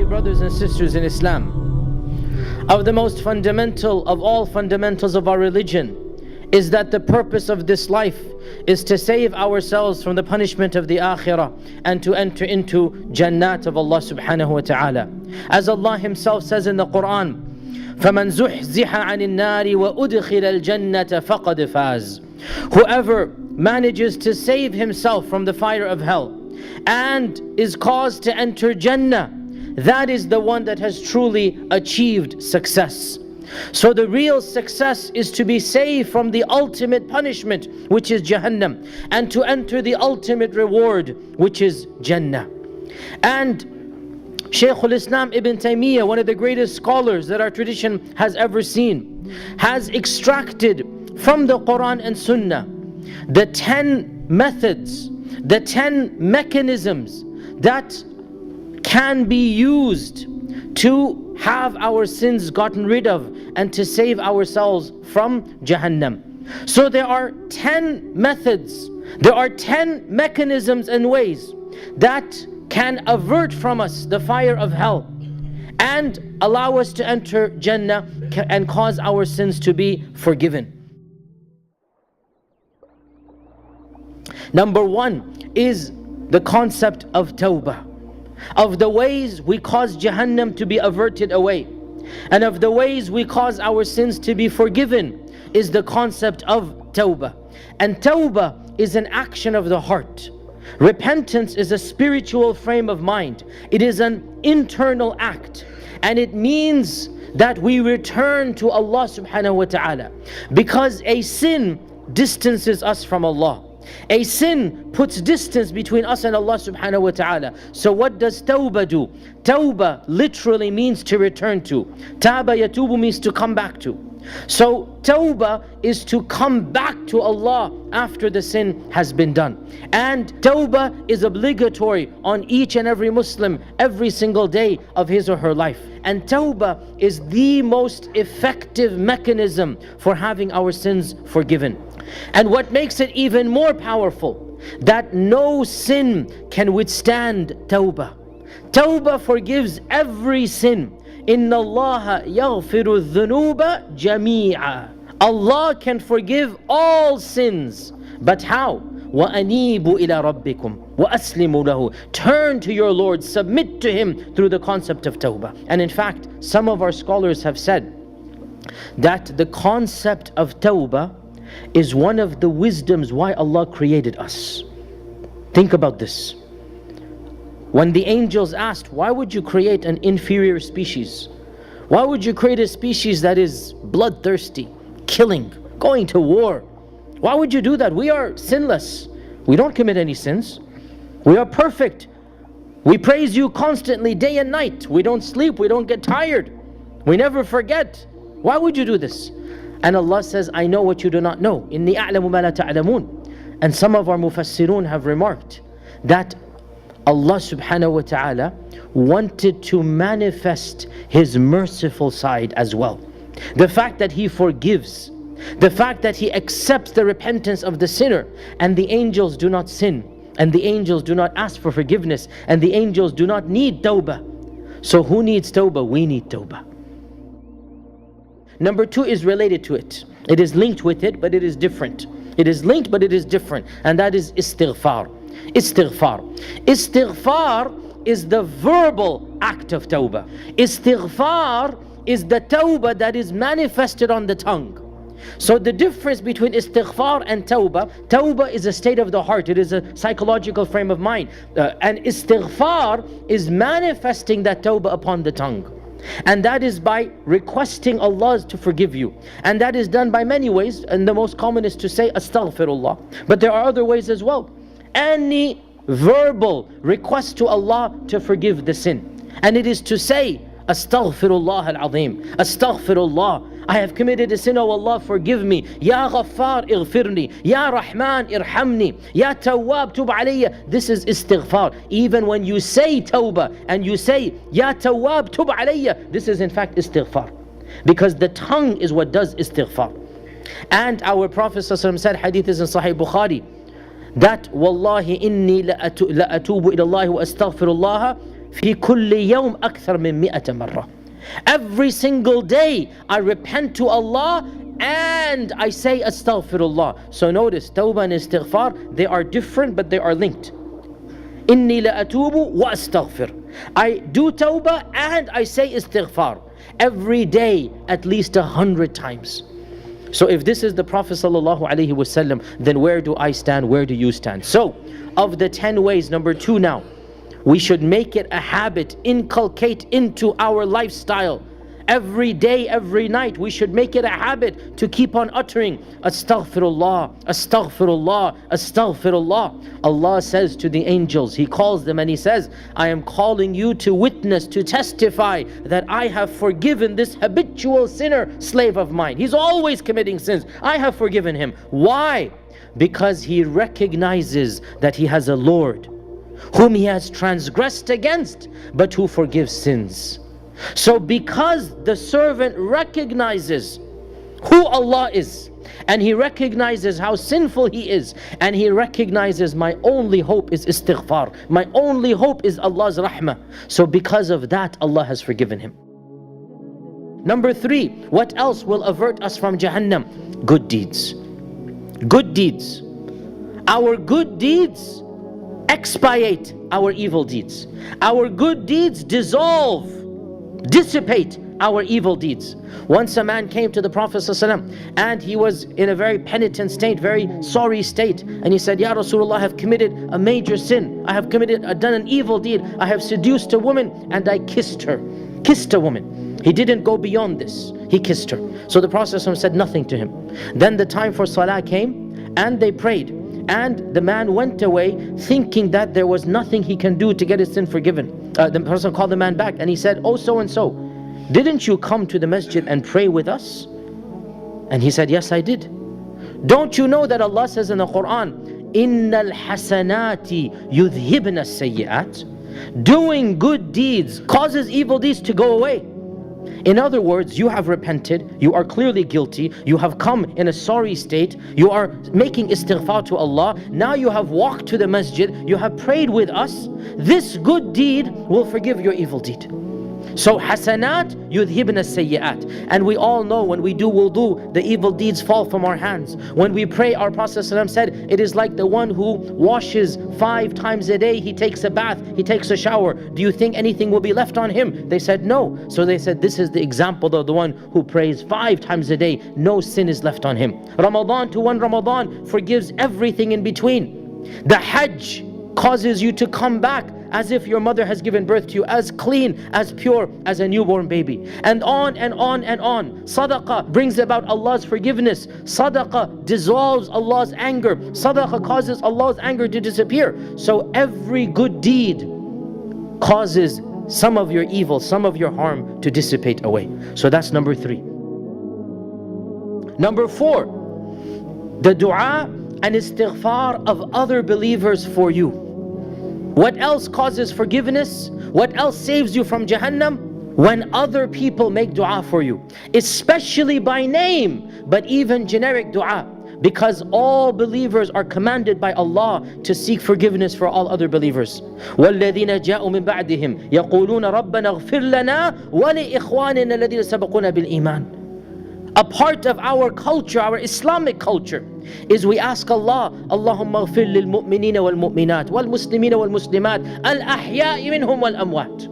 brothers and sisters in Islam, of the most fundamental of all fundamentals of our religion is that the purpose of this life is to save ourselves from the punishment of the akhirah and to enter into Jannat of Allah subhanahu wa ta'ala. As Allah Himself says in the Quran, فَمَنْ زُحْزِحَ عَنِ النَّارِ وَأُدْخِلَ الْجَنَّةَ فَقَدْ فَازَ. Whoever manages to save himself from the fire of hell and is caused to enter Jannah, that is the one that has truly achieved success. So the real success is to be saved from the ultimate punishment, which is Jahannam, and to enter the ultimate reward, which is Jannah. And Shaykhul Islam Ibn Taymiyyah, one of the greatest scholars that our tradition has ever seen, has extracted from the Quran and Sunnah the 10 methods, the 10 mechanisms that can be used to have our sins gotten rid of and to save ourselves from Jahannam. So there are 10 methods, there are 10 mechanisms and ways that can avert from us the fire of hell and allow us to enter Jannah and cause our sins to be forgiven. Number one is the concept of tawbah. Of the ways we cause Jahannam to be averted away, and of the ways we cause our sins to be forgiven, is the concept of tawbah. And tawbah is an action of the heart. Repentance is a spiritual frame of mind. It is an internal act, and it means that we return to Allah subhanahu wa ta'ala, because a sin distances us from Allah. A sin puts distance between us and Allah subhanahu wa ta'ala. So what does tawbah do? Tawbah literally means to return to. Taba yatubu means to come back to. So tawbah is to come back to Allah after the sin has been done. And tawbah is obligatory on each and every Muslim every single day of his or her life. And tawbah is the most effective mechanism for having our sins forgiven. And what makes it even more powerful, that no sin can withstand tawbah. Tawbah forgives every sin. Inna Allah yaghfiru dhunuba jami'a. Allah can forgive all sins. But how? وَأَنِيبُوا إِلَىٰ رَبِّكُمْ وَأَسْلِمُوا لَهُ. Turn to your Lord, submit to Him through the concept of tawbah. And in fact, some of our scholars have said that the concept of tawbah is one of the wisdoms why Allah created us. Think about this. When the angels asked, why would you create an inferior species? Why would you create a species that is bloodthirsty, killing, going to war? Why would you do that? We are sinless. We don't commit any sins. We are perfect. We praise you constantly, day and night. We don't sleep. We don't get tired. We never forget. Why would you do this? And Allah says, I know what you do not know. Inni a'lamu ma la ta'lamun. And some of our mufassirun have remarked that Allah subhanahu wa ta'ala wanted to manifest His merciful side as well. The fact that He forgives, the fact that He accepts the repentance of the sinner, and the angels do not sin, and the angels do not ask for forgiveness, and the angels do not need tawbah. So who needs tawbah? We need tawbah. Number two is related to it. It is linked with it, but it is different. It is linked, but it is different. And that is istighfar. Istighfar. Istighfar is the verbal act of tawbah. Istighfar is the tawbah that is manifested on the tongue. So the difference between istighfar and tawbah is a state of the heart. It is a psychological frame of mind. And istighfar is manifesting that tawbah upon the tongue. And that is by requesting Allah to forgive you. And that is done by many ways, and the most common is to say astaghfirullah. But there are other ways as well. Any verbal request to Allah to forgive the sin, and it is to say astaghfirullah al-azim, astaghfirullah, I have committed a sin, oh Allah, forgive me. Ya Ghaffar ighfirni, Ya Rahman irhamni, Ya Tawwab tub alayya. This is istighfar. Even when you say tawbah and you say Ya Tawwab tub alayya, this is in fact istighfar, because the tongue is what does istighfar. And our Prophet ﷺ said, hadith is in Sahih Bukhari, that Wallahi inni la atubu ila Allah wa astaghfirullah في كل يوم أكثر من 100 مرة. Every single day I repent to Allah and I say astaghfirullah. So notice, tawbah and istighfar, they are different but they are linked. إني لأتوب وأستغفر. I do tawbah and I say istighfar. Every day at least 100 times. So if this is the Prophet ﷺ, then where do I stand? Where do you stand? So of the 10 ways, number 2 now, we should make it a habit, inculcate into our lifestyle. Every day, every night, we should make it a habit to keep on uttering astaghfirullah, astaghfirullah, astaghfirullah. Allah says to the angels, He calls them and He says, I am calling you to witness, to testify that I have forgiven this habitual sinner, slave of mine. He's always committing sins. I have forgiven him. Why? Because he recognizes that he has a Lord whom he has transgressed against, but who forgives sins. So because the servant recognizes who Allah is, and he recognizes how sinful he is, and he recognizes my only hope is istighfar, my only hope is Allah's rahmah. So because of that, Allah has forgiven him. Number 3, what else will avert us from Jahannam? Good deeds. Good deeds. Our good deeds expiate our evil deeds. Our good deeds dissolve, dissipate our evil deeds. Once a man came to the Prophet ﷺ and he was in a very penitent state, very sorry state, and he said, Ya Rasulullah, I have committed a major sin. I have done an evil deed. I have seduced a woman and I kissed her. Kissed a woman. He didn't go beyond this. He kissed her. So the Prophet ﷺ said nothing to him. Then the time for salah came and they prayed. And the man went away thinking that there was nothing he can do to get his sin forgiven. The person called the man back and he said, oh so and so, didn't you come to the masjid and pray with us? And he said, yes I did. Don't you know that Allah says in the Quran, Innal hasanati yudhibna sayyi'at? Doing good deeds causes evil deeds to go away. In other words, you have repented, you are clearly guilty, you have come in a sorry state, you are making istighfar to Allah, now you have walked to the masjid, you have prayed with us. This good deed will forgive your evil deed. So hasanat yudhibna sayyi'at. And we all know when we do wudu, the evil deeds fall from our hands. When we pray, our Prophet ﷺ said, it is like the one who washes 5 times a day, he takes a bath, he takes a shower. Do you think anything will be left on him? They said no. So they said, this is the example of the one who prays 5 times a day, no sin is left on him. Ramadan to one Ramadan forgives everything in between. The Hajj causes you to come back as if your mother has given birth to you, as clean, as pure as a newborn baby. And on and on and on. Sadaqah brings about Allah's forgiveness. Sadaqah dissolves Allah's anger. Sadaqah causes Allah's anger to disappear. So every good deed causes some of your evil, some of your harm to dissipate away. So that's number 3. Number 4, the dua and istighfar of other believers for you. What else causes forgiveness? What else saves you from Jahannam? When other people make dua for you, especially by name, but even generic dua, because all believers are commanded by Allah to seek forgiveness for all other believers. وَالَّذِينَ جَاءُوا مِن بَعْدِهِمْ يَقُولُونَ رَبَّنَا اغْفِرْ لَنَا وَلِإِخْوَانِنَا الَّذِينَ سَبَقُونَا بِالْإِيمَانِ. A part of our culture, our Islamic culture, is we ask Allah, Allahumma ghfir lil mu'minina wal mu'minat wal muslimina wal muslimat al ahya'i minhum wal amwat.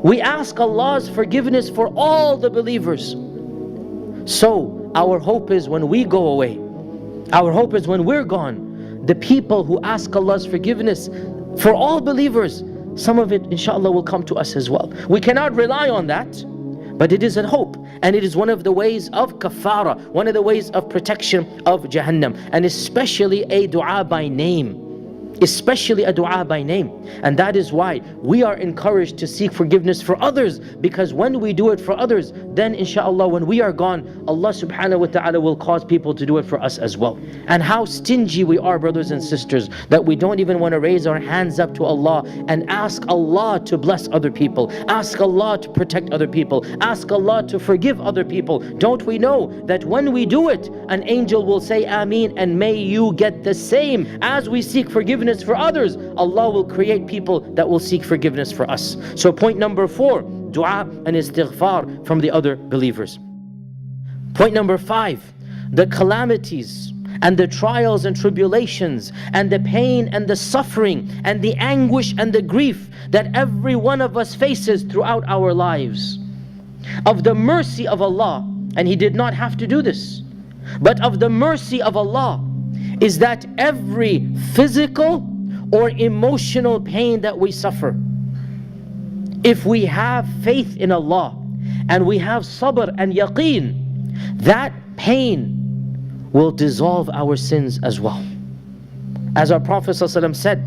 We ask Allah's forgiveness for all the believers. So our hope is when we go away, our hope is when we're gone, the people who ask Allah's forgiveness for all believers, some of it inshallah will come to us as well. We cannot rely on that, but it is a hope, and it is one of the ways of kafara, one of the ways of protection of Jahannam, and especially a dua by name. Especially a dua by name. And that is why we are encouraged to seek forgiveness for others, because when we do it for others, then inshallah when we are gone, Allah subhanahu wa ta'ala will cause people to do it for us as well. And how stingy we are, brothers and sisters, that we don't even want to raise our hands up to Allah and ask Allah to bless other people, ask Allah to protect other people, ask Allah to forgive other people. Don't we know that when we do it, an angel will say Ameen, and may you get the same as we seek forgiveness forgiveness for others, Allah will create people that will seek forgiveness for us. So point number 4, dua and istighfar from the other believers. Point number 5, the calamities and the trials and tribulations and the pain and the suffering and the anguish and the grief that every one of us faces throughout our lives. Of the mercy of Allah, and He did not have to do this, but of the mercy of Allah is that every physical or emotional pain that we suffer, if we have faith in Allah and we have sabr and yaqeen, that pain will dissolve our sins as well. As our Prophet ﷺ said,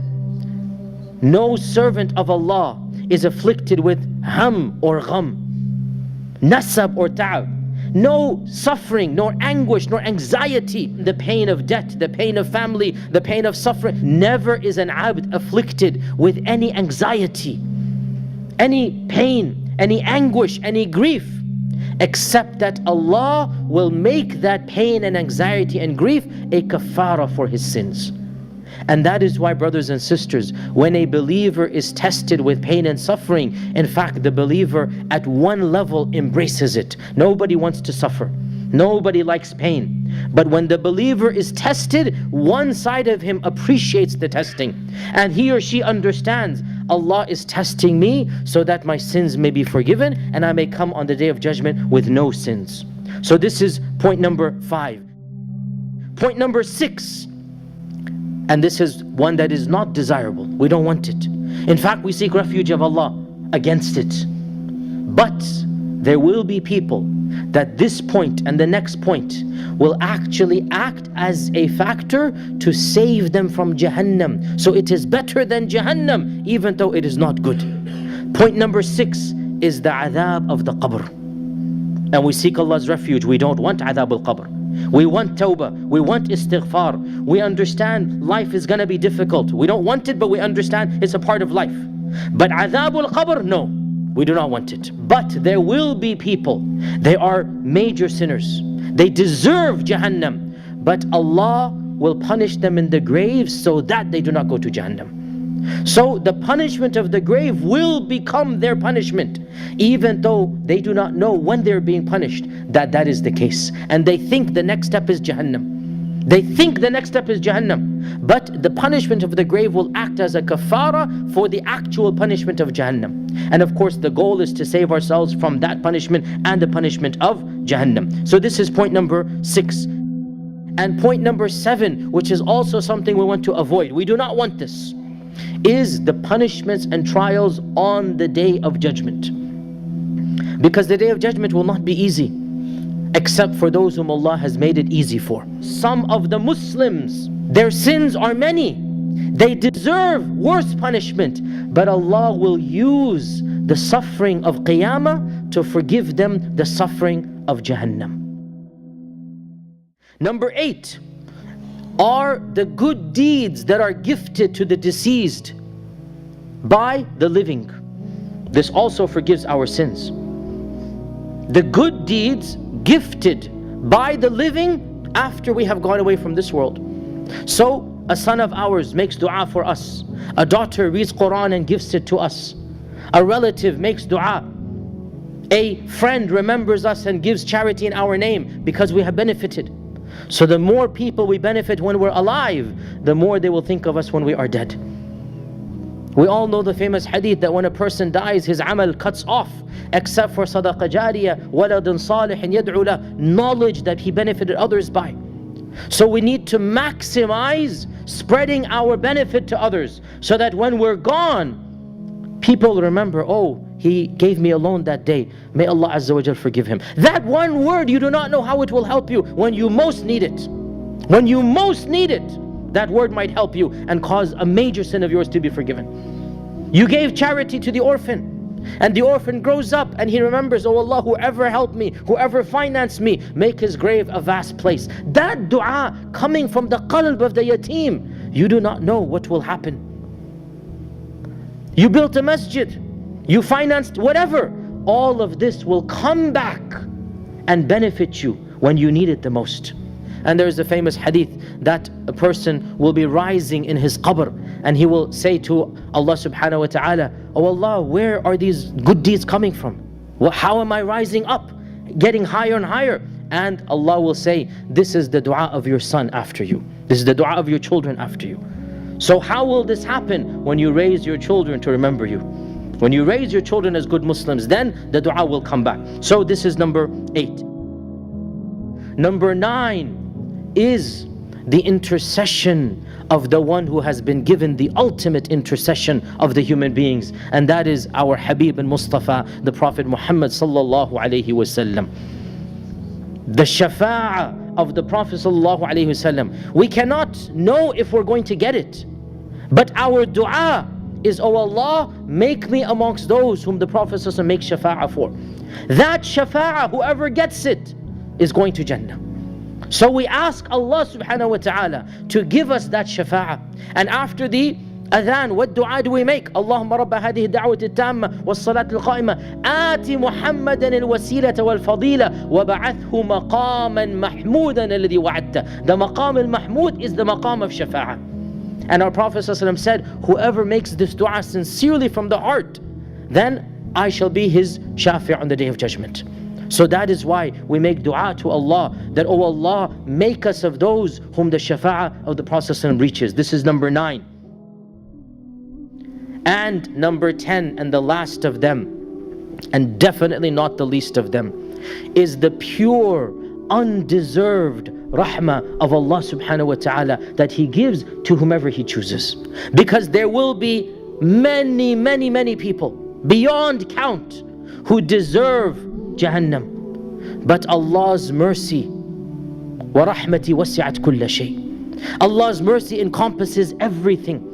no servant of Allah is afflicted with ham or gham, nasab or ta'ab. No suffering, nor anguish, nor anxiety, the pain of debt, the pain of family, the pain of suffering. Never is an abd afflicted with any anxiety, any pain, any anguish, any grief, except that Allah will make that pain and anxiety and grief a kafara for his sins. And that is why, brothers and sisters, when a believer is tested with pain and suffering, in fact, the believer at one level embraces it. Nobody wants to suffer. Nobody likes pain. But when the believer is tested, one side of him appreciates the testing. And he or she understands, Allah is testing me so that my sins may be forgiven and I may come on the day of judgment with no sins. So this is point number 5. Point number 6. And this is one that is not desirable. We don't want it. In fact, we seek refuge of Allah against it. But there will be people that this point and the next point will actually act as a factor to save them from Jahannam. So it is better than Jahannam, even though it is not good. Point number 6 is the adhab of the qabr. And we seek Allah's refuge. We don't want adhab al-qabr. We want tawbah, we want istighfar. We understand life is going to be difficult. We don't want it, but we understand it's a part of life. But adhabul qabr, no, we do not want it. But there will be people, they are major sinners. They deserve Jahannam, but Allah will punish them in the grave so that they do not go to Jahannam. So the punishment of the grave will become their punishment, even though they do not know when they're being punished that is the case. And they think the next step is Jahannam. They think the next step is Jahannam. But the punishment of the grave will act as a kafara for the actual punishment of Jahannam. And of course the goal is to save ourselves from that punishment and the punishment of Jahannam. So this is point number 6. And point number 7, which is also something we want to avoid. We do not want this. Is the punishments and trials on the day of judgment. Because the day of judgment will not be easy, except for those whom Allah has made it easy for. Some of the Muslims, their sins are many. They deserve worse punishment, but Allah will use the suffering of Qiyamah to forgive them the suffering of Jahannam. Number 8 are the good deeds that are gifted to the deceased by the living. This also forgives our sins. The good deeds gifted by the living after we have gone away from this world. So a son of ours makes dua for us. A daughter reads Quran and gives it to us. A relative makes dua. A friend remembers us and gives charity in our name because we have benefited. So the more people we benefit when we're alive, the more they will think of us when we are dead. We all know the famous hadith that when a person dies, his amal cuts off, except for sadaqah jariyah, waladun salihin yad'u lah, knowledge that he benefited others by. So we need to maximize spreading our benefit to others, so that when we're gone, people remember, oh, he gave me a loan that day. May Allah Azza wa Jal forgive him. That one word, you do not know how it will help you when you most need it. When you most need it, that word might help you and cause a major sin of yours to be forgiven. You gave charity to the orphan, and the orphan grows up and he remembers, oh Allah, whoever helped me, whoever financed me, make his grave a vast place. That dua coming from the qalb of the yatim, you do not know what will happen. You built a masjid, you financed whatever, all of this will come back and benefit you when you need it the most. And there is a famous hadith that a person will be rising in his qabr and he will say to Allah subhanahu wa ta'ala, oh Allah, where are these good deeds coming from? Well, how am I rising up, getting higher and higher? And Allah will say, this is the dua of your son after you. This is the dua of your children after you. So how will this happen? When you raise your children to remember you. When you raise your children as good Muslims, then the dua will come back. So this is number 8. Number 9 is the intercession of the one who has been given the ultimate intercession of the human beings, and that is our Habib and Mustafa, the Prophet Muhammad sallallahu alaihi wasallam. The shafa'ah of the Prophet sallallahu alaihi wasallam, we cannot know if we're going to get it, but our dua is, oh Allah, make me amongst those whom the Prophet sallallahu alaihi wasallam makes shafa'ah for. That shafa'ah, whoever gets it is going to Jannah. So we ask Allah subhanahu wa ta'ala to give us that shafa'ah. And after the adhan, what dua do we make? Allahumma rabba hadihi da'wati tamma was salat al-qa'imah ati Muhammadan al-wasilata wal-fadila wa ba'athhu maqaman mahmudan alladhi wa'adta. The maqam al-mahmud is the maqam of shafa'ah. And our Prophet ﷺ said, whoever makes this dua sincerely from the heart, then I shall be his shafi' on the Day of Judgment. So that is why we make dua to Allah, that, oh Allah, make us of those whom the shafa'ah of the Prophet ﷺ reaches. This is number 9. And number 10, and the last of them, and definitely not the least of them, is the pure, undeserved rahmah of Allah subhanahu wa ta'ala that He gives to whomever He chooses. Because there will be many, many, many people beyond count who deserve Jahannam, but Allah's mercy, وَرَحْمَتِي وَسِعَتْ كُلَّ شَيْءٍ, Allah's mercy encompasses everything.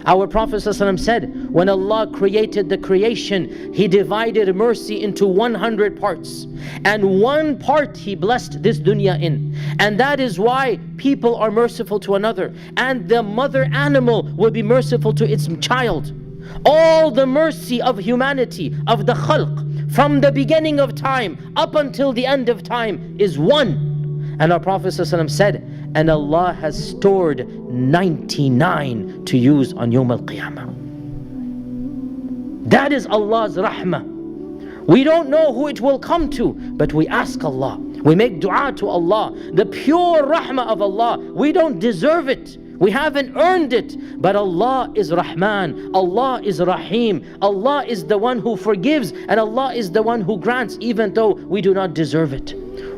Our Prophet ﷺ said, when Allah created the creation, He divided mercy into 100 parts, and one part He blessed this dunya in, and that is why people are merciful to another, and the mother animal will be merciful to its child. All the mercy of humanity, of the khalq, from the beginning of time up until the end of time, is one. And our Prophet ﷺ said, and Allah has stored 99 to use on Yawm al-Qiyamah. That is Allah's rahmah. We don't know who it will come to, but we ask Allah. We make dua to Allah, the pure rahmah of Allah. We don't deserve it. We haven't earned it, but Allah is Rahman, Allah is Rahim, Allah is the one who forgives, and Allah is the one who grants, even though we do not deserve it.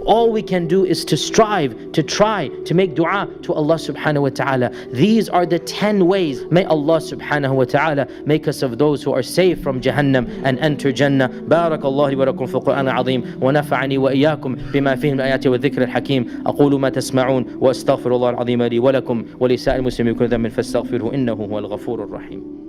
All we can do is to strive, to try, to make dua to Allah subhanahu wa ta'ala. These are the 10 ways. May Allah subhanahu wa ta'ala make us of those who are saved from Jahannam and enter Jannah. Barakallahu li wa lakum fil Qur'an al-azim wa nafa'ani wa iyyakum bima fihi min ayati wa dhikr al-hakim. Aqulu ma tasma'un wa astaghfirullah al-azim li wa lakum wa li sa'il muslimin kulli dhanbin fastaghfiruhu innahu huwal ghafurur rahim.